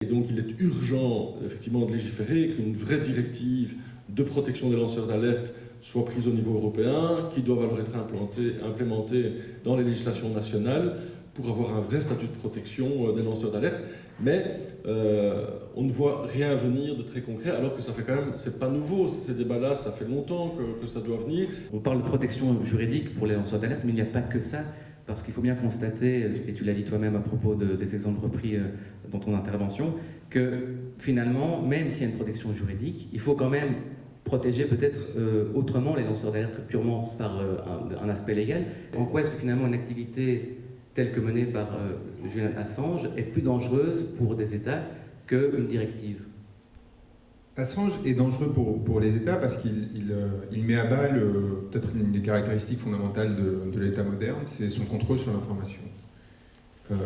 Et donc il est urgent effectivement de légiférer, qu'une vraie directive de protection des lanceurs d'alerte soit prise au niveau européen, qui doivent alors être implémentée dans les législations nationales pour avoir un vrai statut de protection des lanceurs d'alerte. Mais on ne voit rien venir de très concret, alors que ça fait quand même, c'est pas nouveau, ces débats-là, ça fait longtemps que ça doit venir. On parle de protection juridique pour les lanceurs d'alerte, mais il n'y a pas que ça, parce qu'il faut bien constater, et tu l'as dit toi-même à propos des exemples repris dans ton intervention, que finalement, même s'il y a une protection juridique, il faut quand même protéger peut-être autrement les lanceurs d'alerte purement par un aspect légal. En quoi est-ce que finalement une activité telle que menée par Julian Assange est plus dangereuse pour des États qu'une directive? Assange est dangereux pour les États parce qu'il met à bas peut-être une des caractéristiques fondamentales de l'État moderne, c'est son contrôle sur l'information.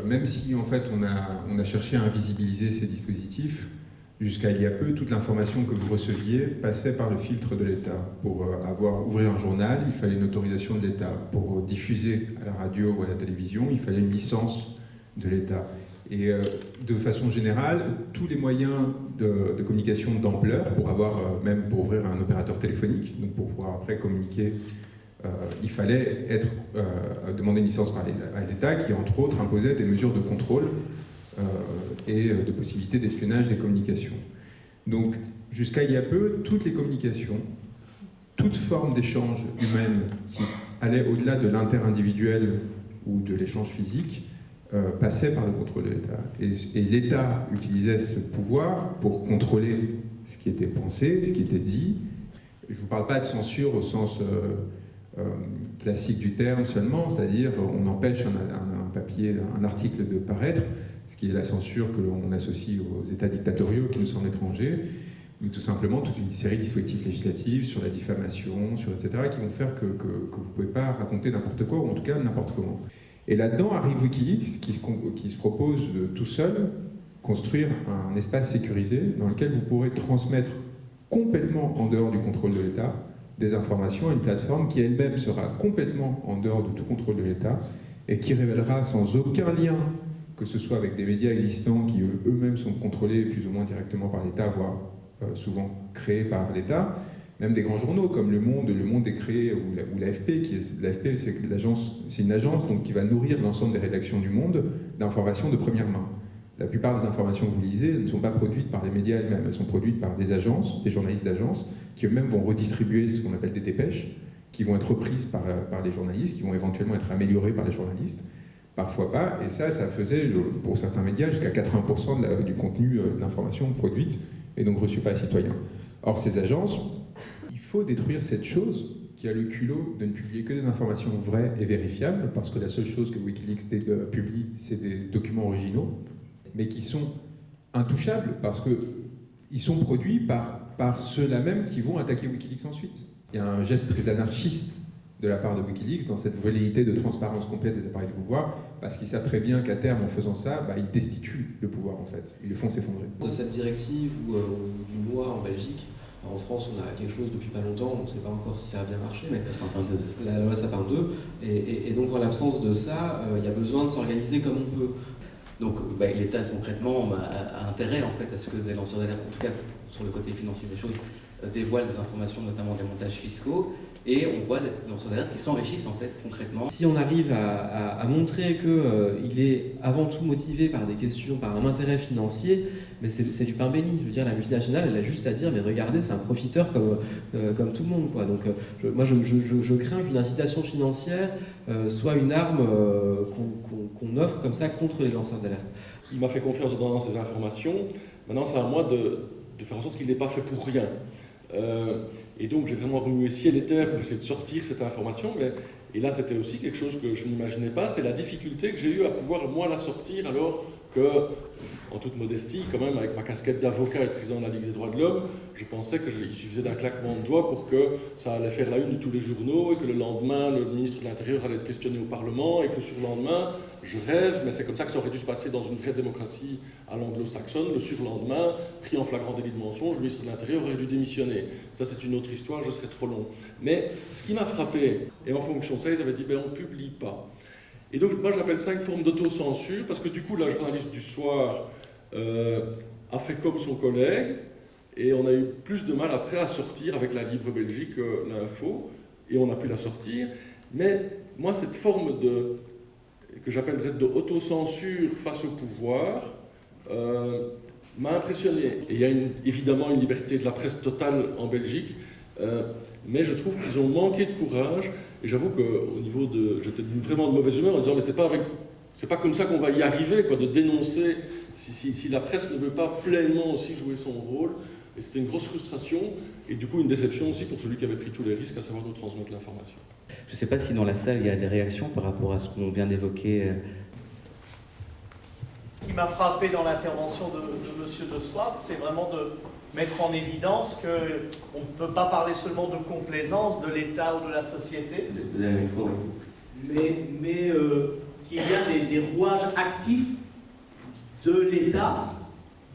Même si en fait on a cherché à invisibiliser ces dispositifs, jusqu'à il y a peu, toute l'information que vous receviez passait par le filtre de l'État. Pour ouvrir un journal, il fallait une autorisation de l'État. Pour diffuser à la radio ou à la télévision, il fallait une licence de l'État. Et de façon générale, tous les moyens de communication d'ampleur, même pour ouvrir un opérateur téléphonique, donc pour pouvoir après communiquer, il fallait demander une licence à l'État qui, entre autres, imposait des mesures de contrôle et de possibilités d'espionnage des communications. Donc, jusqu'à il y a peu, toutes les communications, toute forme d'échange humaine qui allait au-delà de l'inter-individuel ou de l'échange physique, passait par le contrôle de l'État. Et l'État utilisait ce pouvoir pour contrôler ce qui était pensé, ce qui était dit. Je ne vous parle pas de censure au sens classique du terme seulement, c'est-à-dire on empêche un article de paraître, ce qui est la censure que l'on associe aux États dictatoriaux qui nous semblent étrangers, ou tout simplement toute une série de dispositifs législatifs sur la diffamation, etc., qui vont faire que vous ne pouvez pas raconter n'importe quoi, ou en tout cas n'importe comment. Et là-dedans arrive Wikileaks qui se propose de tout seul construire un espace sécurisé dans lequel vous pourrez transmettre complètement en dehors du contrôle de l'État des informations à une plateforme qui elle-même sera complètement en dehors de tout contrôle de l'État et qui révélera sans aucun lien, que ce soit avec des médias existants qui eux-mêmes sont contrôlés plus ou moins directement par l'État, voire souvent créés par l'État, même des grands journaux comme Le Monde est créé, ou l'AFP, l'AFP c'est une agence donc, qui va nourrir l'ensemble des rédactions du Monde d'informations de première main. La plupart des informations que vous lisez ne sont pas produites par les médias elles-mêmes, elles sont produites par des agences, des journalistes d'agences, qui eux-mêmes vont redistribuer ce qu'on appelle des dépêches, qui vont être reprises par les journalistes, qui vont éventuellement être améliorées par les journalistes, parfois pas, et ça faisait, pour certains médias, jusqu'à 80% du contenu d'information produite, et donc reçu par les citoyens. Or, ces agences, il faut détruire cette chose qui a le culot de ne publier que des informations vraies et vérifiables, parce que la seule chose que Wikileaks publie, c'est des documents originaux, mais qui sont intouchables, parce qu'ils sont produits par ceux-là même qui vont attaquer Wikileaks ensuite. Il y a un geste très anarchiste de la part de Wikileaks dans cette velléité de transparence complète des appareils de pouvoir, parce qu'ils savent très bien qu'à terme, en faisant ça, ils destituent le pouvoir, en fait. Ils le font s'effondrer. De cette directive ou d'une loi en Belgique, en France, on a quelque chose depuis pas longtemps, on ne sait pas encore si ça a bien marché, mais la loi Sapin 2, et donc en l'absence de ça, il y a besoin de s'organiser comme on peut. Donc l'État concrètement a intérêt en fait à ce que des lanceurs d'alerte, en tout cas sur le côté financier des choses, dévoilent des informations, notamment des montages fiscaux, et on voit des lanceurs d'alerte qui s'enrichissent en fait concrètement. Si on arrive à montrer qu'il est avant tout motivé par des questions, par un intérêt financier, mais c'est du pain béni. Je veux dire, la multinationale, elle a juste à dire, mais regardez, c'est un profiteur comme tout le monde, quoi. Donc je crains qu'une incitation financière soit une arme qu'on offre comme ça contre les lanceurs d'alerte. Il m'a fait confiance en donnant ces informations. Maintenant, c'est à moi de faire en sorte qu'il n'est pas fait pour rien. Et donc, j'ai vraiment remué ciel et terre pour essayer de sortir cette information. Et là, c'était aussi quelque chose que je n'imaginais pas. C'est la difficulté que j'ai eue à pouvoir, moi, la sortir, alors que, en toute modestie, quand même, avec ma casquette d'avocat et de président de la Ligue des droits de l'homme, je pensais qu'il suffisait d'un claquement de doigts pour que ça allait faire la une de tous les journaux et que le lendemain, le ministre de l'Intérieur allait être questionné au Parlement et que le surlendemain, je rêve, mais c'est comme ça que ça aurait dû se passer dans une vraie démocratie à l'anglo-saxonne, le surlendemain, pris en flagrant délit de mensonge, le ministre de l'Intérieur aurait dû démissionner. Ça, c'est une autre histoire, je serais trop long. Mais ce qui m'a frappé, et en fonction de ça, ils avaient dit, on ne publie pas. Et donc, moi, j'appelle ça une forme d'autocensure, parce que du coup, la journaliste du soir a fait comme son collègue, et on a eu plus de mal après à sortir avec la Libre Belgique l'info, et on a pu la sortir. Mais moi, cette forme que j'appellerais de autocensure face au pouvoir m'a impressionné. Et il y a évidemment une liberté de la presse totale en Belgique, mais je trouve qu'ils ont manqué de courage. Et j'avoue qu'au niveau j'étais vraiment de mauvaise humeur en disant mais c'est pas comme ça qu'on va y arriver, quoi, de dénoncer si la presse ne veut pas pleinement aussi jouer son rôle. Et c'était une grosse frustration et du coup une déception aussi pour celui qui avait pris tous les risques, à savoir nous transmettre l'information. Je ne sais pas si dans la salle il y a des réactions par rapport à ce qu'on vient d'évoquer. Ce qui m'a frappé dans l'intervention de M. De Soif, c'est vraiment de mettre en évidence qu'on ne peut pas parler seulement de complaisance de l'État ou de la société, mais qu'il y a des rouages actifs de l'État,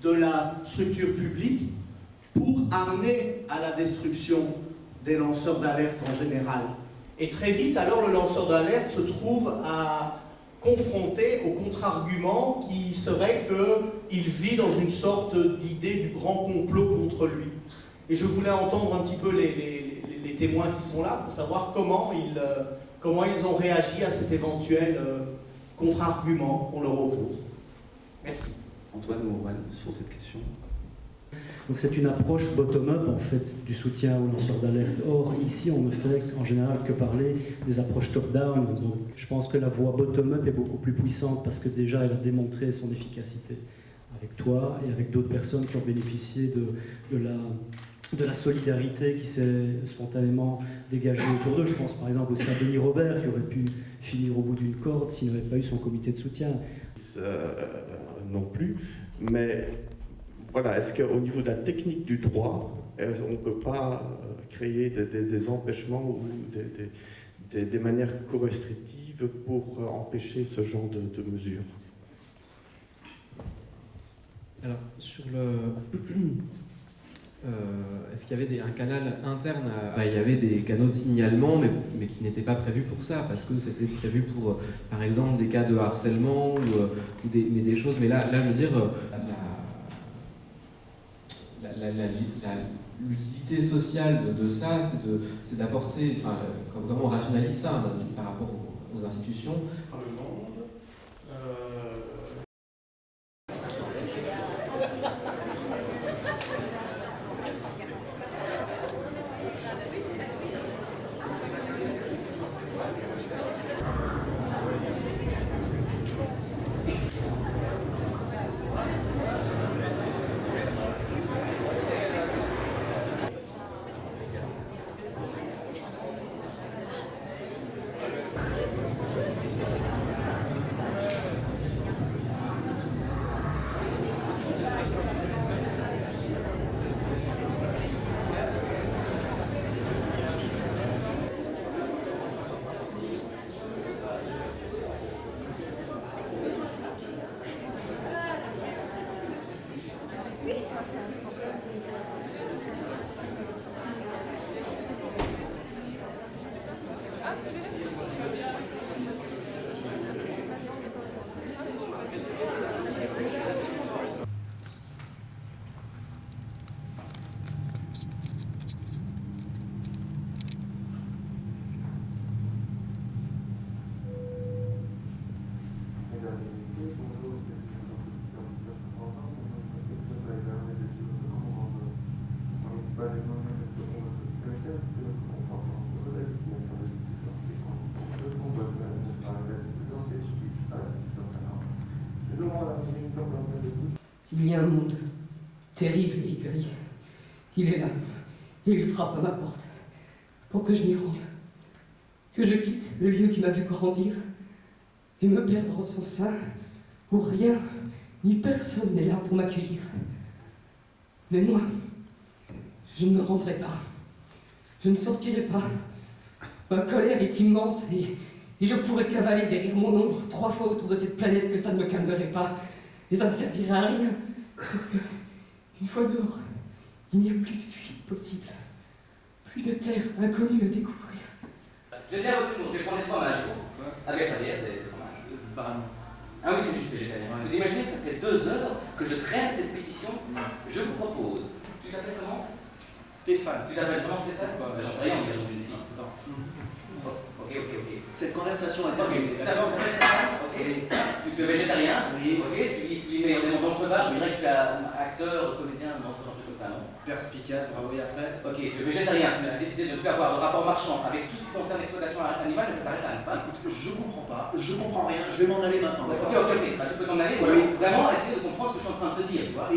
de la structure publique, pour amener à la destruction des lanceurs d'alerte en général. Et très vite, alors, le lanceur d'alerte se trouve confronté au contre-argument qui serait qu'il vit dans une sorte d'idée du grand complot contre lui. Et je voulais entendre un petit peu les témoins qui sont là pour savoir comment ils ont réagi à cet éventuel contre-argument qu'on leur oppose. Merci. Antoine ou Juan, sur cette question. Donc c'est une approche bottom-up en fait du soutien aux lanceurs d'alerte. Or ici on ne fait en général que parler des approches top-down. Donc je pense que la voie bottom-up est beaucoup plus puissante parce que déjà elle a démontré son efficacité avec toi et avec d'autres personnes qui ont bénéficié de la solidarité qui s'est spontanément dégagée autour d'eux. Je pense par exemple aussi à Denis Robert qui aurait pu finir au bout d'une corde s'il n'avait pas eu son comité de soutien. Non plus, mais voilà, est-ce qu'au niveau de la technique du droit, on ne peut pas créer des empêchements ou des manières co-restrictives pour empêcher ce genre de mesures? Alors, sur est-ce qu'il y avait un canal interne il y avait des canaux de signalement, mais qui n'étaient pas prévus pour ça, parce que c'était prévu pour, par exemple, des cas de harcèlement ou des choses. Mais là, je veux dire, l'utilité sociale de ça, c'est d'apporter, enfin, quand vraiment on rationalise ça par rapport aux institutions. Il y a un monde terrible et gris. Il est là. Il frappe à ma porte pour que je m'y rende. Que je quitte le lieu qui m'a vu grandir et me perdre en son sein où rien ni personne n'est là pour m'accueillir. Mais moi, je ne me rendrai pas. Je ne sortirai pas. Ma colère est immense et je pourrais cavaler derrière mon ombre 3 fois autour de cette planète que ça ne me calmerait pas. Et ça ne servira à rien. Parce que, une fois dehors, il n'y a plus de fuite possible. Plus de terre inconnue à découvrir. J'aime bien votre humour, je vais prendre des fromages. Avec ça, des fromages. Ah oui, c'est juste végétalien. Vous imaginez que ça fait 2 heures que je traîne cette pétition. Je vous propose. Tu t'appelles comment? Stéphane. Tu t'appelles comment, Stéphane? J'en sais rien, on dirait dans une fille. Attends. Ok. Cette conversation est Ok, tu t'appelles Stéphane? Ok. Tu es végétarien? Oui. Ok, tu dis, mais on est dans le sauvage, je dirais que tu es acteur, comédien, non, c'est un truc comme ça, non? Perspicace, bravo, et après. Ok, tu es végétarien, tu as décidé de ne plus avoir de rapport marchand avec tout ce qui concerne l'exploitation animale, mais ça s'arrête là, n'est-ce pas? Écoute, je comprends pas, je comprends rien, je vais m'en aller maintenant. Ok, ça, tu peux t'en aller, ou alors vraiment essayer de comprendre ce que je suis en train de te dire, tu vois?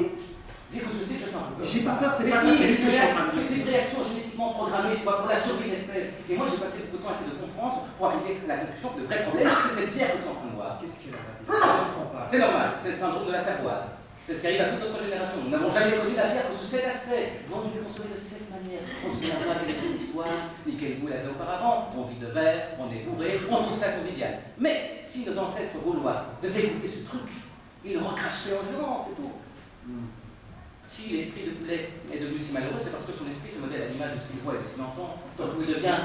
Écoute, je sais que je fais un peu peur. J'ai pas peur, c'est Mais pas si, ça, c'est ce que je suis en train de c'est dire. des réactions génétiquement programmées, tu vois, pour la survie de l'espèce. Et moi, j'ai passé beaucoup de temps à essayer de comprendre pour arriver à la conclusion que le vrai problème, c'est cette bière que tu es en train de boire. Qu'est-ce qu'elle a pas dit? Je comprends pas. C'est normal, c'est le syndrome de la cervoise. C'est ce qui arrive à toute notre génération. Nous n'avons jamais connu la bière sous cet aspect, vendue et consommée de cette manière. On se souvient pas quelle est son histoire, ni quel goût elle avait auparavant. On vit de verre, on est bourré, on trouve ça convivial. Mais si nos ancêtres gaulois devaient goûter ce truc, ils le recracheraient en jurant, c'est tout. Si l'esprit de Poulet est devenu si malheureux, c'est parce que son esprit se modèle à l'image de ce qu'il voit et de ce qu'il entend. Tantôt il devient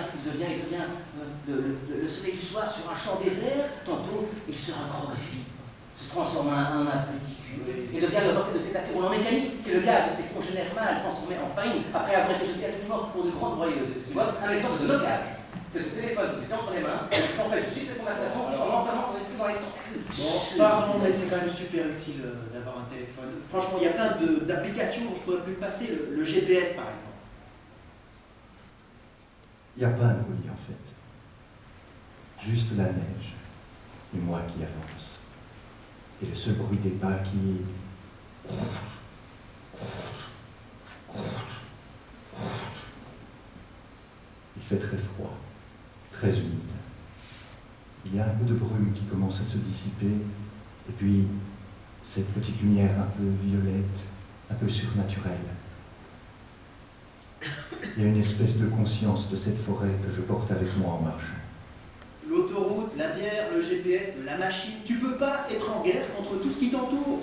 le soleil du soir sur un champ désert, tantôt il sera chronophile, se transforme en un petit cul. Il devient le reflet de cet apéron en mécanique, qui est le gars de ses congénères mâles transformés en farine après avoir été jeté à demi-mort pour de grandes broyeuses. Tu vois, un exemple de locage. C'est ce téléphone que tu as entre les mains, et tu t'empêches de suivre cette conversation en enfermant ton esprit dans les tentacules. Bon, pardon, mais c'est quand même super utile d'avoir un téléphone. Franchement, il y a plein d'applications dont je pourrais plus passer, le GPS par exemple. Il n'y a pas un bruit en fait. Juste la neige et moi qui avance. Et le seul bruit des pas qui... Il fait très froid, très humide. Il y a un peu de brume qui commence à se dissiper, et puis cette petite lumière un peu violette, un peu surnaturelle. Il y a une espèce de conscience de cette forêt que je porte avec moi en marchant. L'autoroute, la bière, le GPS, la machine, tu peux pas être en guerre contre tout ce qui t'entoure.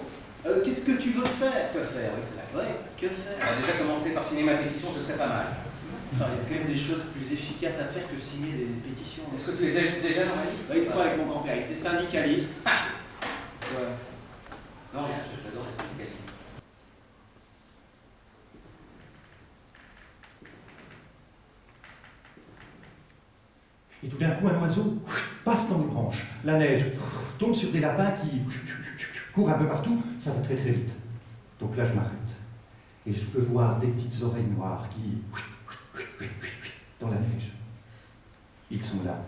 Qu'est-ce que tu veux faire? Que faire, oui, c'est vrai. Ouais, que faire? On va déjà commencer par signer ma pétition, ce serait pas mal. Enfin, il y a quand même des choses plus efficaces à faire que signer des pétitions. Est-ce que tu es déjà dans ma liste? Une fois avec mon grand-père, il était syndicaliste. Ouais. Non, rien, j'adore les syndicalistes. Et tout d'un coup, un oiseau passe dans les branches. La neige tombe sur des lapins qui courent un peu partout. Ça va très très vite. Donc là, je m'arrête. Et je peux voir des petites oreilles noires qui... dans la neige. Ils sont là,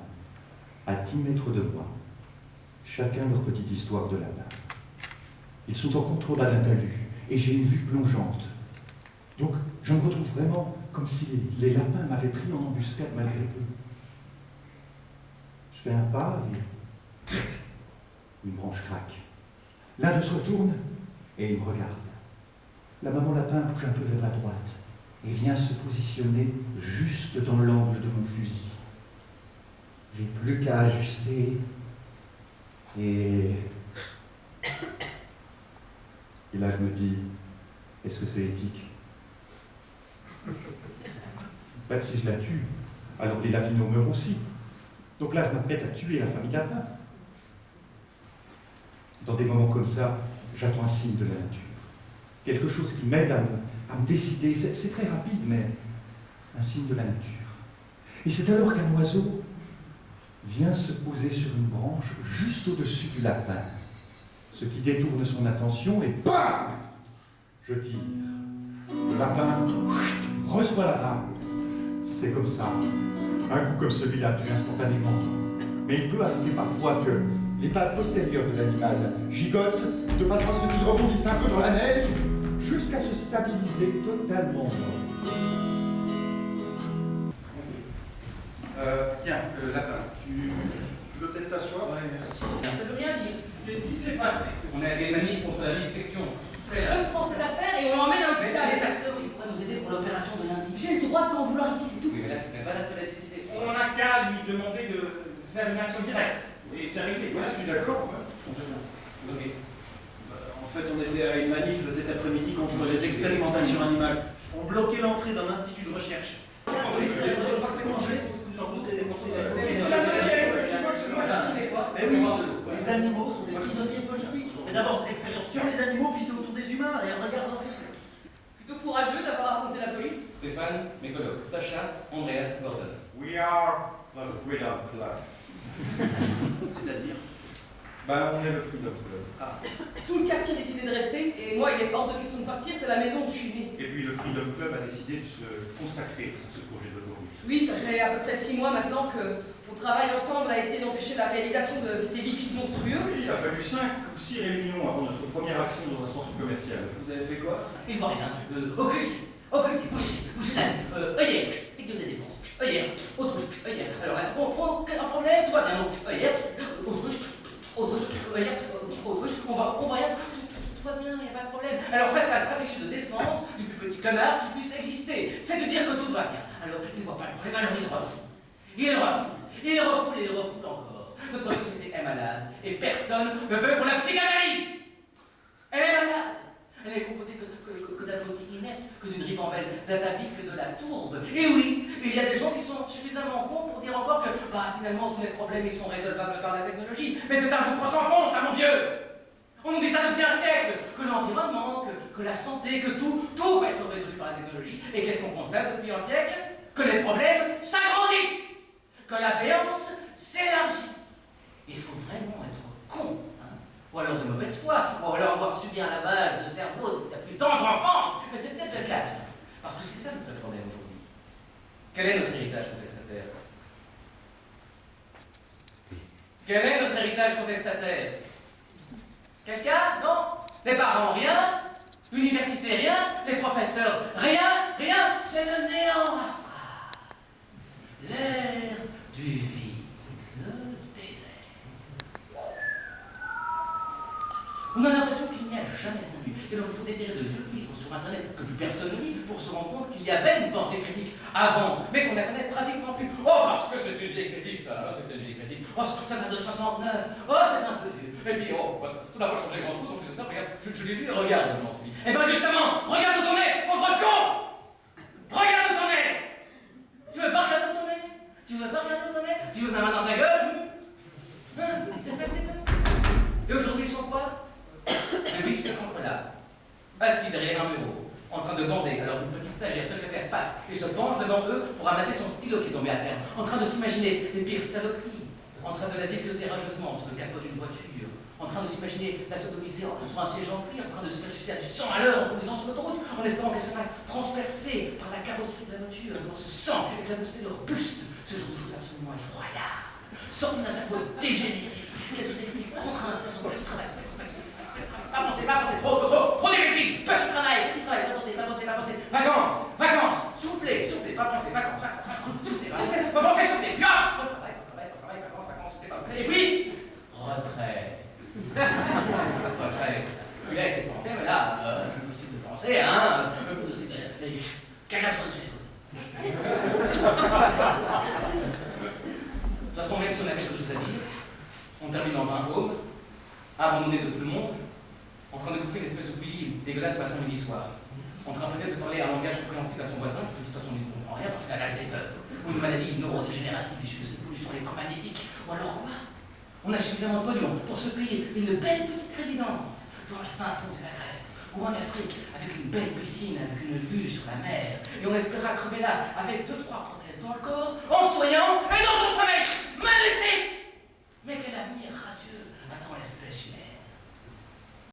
à 10 mètres de moi. Chacun leur petite histoire de lapin. Ils sont en contrebas d'un talus. Et j'ai une vue plongeante. Donc, je me retrouve vraiment comme si les lapins m'avaient pris en embuscade malgré eux. Je fais un pas et une branche craque. L'un d'eux se retourne et il me regarde. La maman lapin bouge un peu vers la droite et vient se positionner juste dans l'angle de mon fusil. J'ai plus qu'à ajuster et là je me dis, est-ce que c'est éthique? En fait, si je la tue, alors les lapinos meurent aussi. Donc là, je m'apprête à tuer la famille lapin. Dans des moments comme ça, j'attends un signe de la nature. Quelque chose qui m'aide à me décider. C'est très rapide, mais un signe de la nature. Et c'est alors qu'un oiseau vient se poser sur une branche juste au-dessus du lapin. Ce qui détourne son attention et bam! Je tire. Le lapin reçoit la balle. C'est comme ça. Un coup comme celui-là tue instantanément. Mais il peut arriver parfois que les pattes postérieures de l'animal gigotent de façon à ce qu'il rebondisse un peu dans la neige jusqu'à se stabiliser totalement. Tiens, lapin, tu veux peut-être t'asseoir? Ouais, merci. Ça veut rien dire. Qu'est-ce qui s'est passé? On a des manifs contre la vivisection. Je prends cette affaire et on l'emmène à l'hôpital. Les acteurs, ils pourraient nous aider pour l'opération de lundi. J'ai le droit d'en vouloir ici, c'est tout. Oui, mais là, tu n'es pas la seule à décider. On n'a qu'à lui demander de faire une action directe. Et c'est réglé. Ouais, je suis d'accord. Ouais. Ok. En fait, on était à une manif cet après-midi contre les expérimentations animales. On bloquait l'entrée d'un institut de recherche. C'est congé, sans doute, et des Mais c'est la manière, tu vois que c'est moi. C'est quoi? Mais oui, les animaux sont des prisonniers politiques. On fait d'abord des expériences sur les animaux, puis c'est autour des humains, et on regarde en film. Plutôt courageux d'avoir affronté la police. Stéphane, mes collègues, Sacha, Andreas, Gordon. We are the Freedom Club. C'est-à-dire? Ben, on est le Freedom Club. Ah. Tout le quartier a décidé de rester, et moi, il est hors de question de partir, c'est la maison où je suis née. Et puis le Freedom Club a décidé de se consacrer à ce projet d'autoroute. Oui, ça fait à peu près 6 mois maintenant qu'on travaille ensemble à essayer d'empêcher la réalisation de cet édifice monstrueux. Oui, il a fallu 5 ou 6 réunions avant notre première action dans un centre commercial. Vous avez fait quoi? Ivoirien, occulté, boucher d'âne, œillère, figure de défense, œillère, autruche, œillère. Alors là, on prend un problème, tout va bien, donc œillère, autruche, œillère, autruche, on va rien, tout va bien, il n'y a pas de problème. Alors ça, c'est la stratégie de défense du plus petit connard qui puisse exister, c'est de dire que tout va bien. Alors, il ne voit pas le problème, alors il refoule encore. Notre société est malade, et personne ne veut qu'on la psychanalyse. Elle est malade. Elle n'est composée que d'abrutis ineptes, que d'une ribambelle d'atapiques, que de la tourbe. Et oui, il y a des gens qui sont suffisamment cons pour dire encore que, finalement, tous les problèmes, ils sont résolvables par la technologie. Mais c'est un gouffre sans fond, ça, mon vieux. On nous dit ça depuis un siècle, que l'environnement, que la santé, que tout va être résolu par la technologie. Et qu'est-ce qu'on constate depuis un siècle? Que les problèmes s'agrandissent, que la béance s'élargit. Il faut vraiment être con. Ou alors de mauvaise foi, ou alors avoir subi un lavage de cerveau de ta plus tendre enfance. Mais c'est peut-être le cas, tiens. Parce que c'est ça le vrai problème aujourd'hui. Quel est notre héritage contestataire? Quel est notre héritage contestataire? Quelqu'un? Non? Les parents, rien? L'université, rien? Les professeurs, rien? C'est le néant astral. L'air du vide, le désert. On a l'impression qu'il n'y a jamais rien eu. Et donc il faut déterrer de vieux livres sur Internet que plus personne ne lit pour se rendre compte qu'il y avait une pensée critique avant, mais qu'on la connaît pratiquement plus. Oh, parce que c'est une vieille critique, ça, c'est une vieille critique. Oh, ça date de 69. Oh, c'est un peu vieux. Et puis, oh, ça n'a pas changé grand-chose, donc c'est ça, regarde, je l'ai lu et regarde où j'en suis. Eh ben justement, regarde où t'en es, pauvre con! Regarde où t'en es! Tu veux pas regarder où t'en es? Tu veux ma main dans ta gueule? C'est ça que t'es fait? Et aujourd'hui, ils sont quoi? Le vice contre là, assis derrière un bureau, en train de bander, alors une petite stagiaire secrétaire passe et se penche devant eux pour ramasser son stylo qui est tombé à terre, en train de s'imaginer les pires saloperies, en train de la dépiloter rageusement sur le capot d'une voiture, en train de s'imaginer la sodomiser sur un siège en cuir, en train de se faire sucer à du sang à l'heure en conduisant sur l'autoroute, en espérant qu'elle se fasse transpercer par la carrosserie de la voiture, devant ce sang éclabousser leur buste, ce genre de choses absolument effroyable, sorti d'un cerveau dégénéré, qui a tous été contraint par son petit travail. Pas penser, trop difficile. Petit travail, pas penser. Vacances, souffler, pas penser, vacances, souffler, pas penser, souffler. Pas travail, vacances, souffler, pas penser. Et puis, retrait. Puis là, c'est penser, mais là, impossible de penser, caca sur le chez. De toute façon, même si on a quelque chose à dire, on termine dans un home, abandonné de tout le monde, en train de bouffer une espèce de bouillie dégueulasse matin, midi, soir. En train peut-être de parler un langage compréhensible à son voisin, qui de toute façon ne comprend rien parce qu'il a l'Alzheimer, ou une maladie neurodégénérative issue de cette pollution électromagnétique, ou alors quoi? On a suffisamment de pognon pour se payer une belle petite résidence dans le fin fond de la grève, ou en Afrique, avec une belle piscine, avec une vue sur la mer, et on espérera crever là avec 2-3 prothèses dans le corps, en soignant et dans un sommeil magnifique!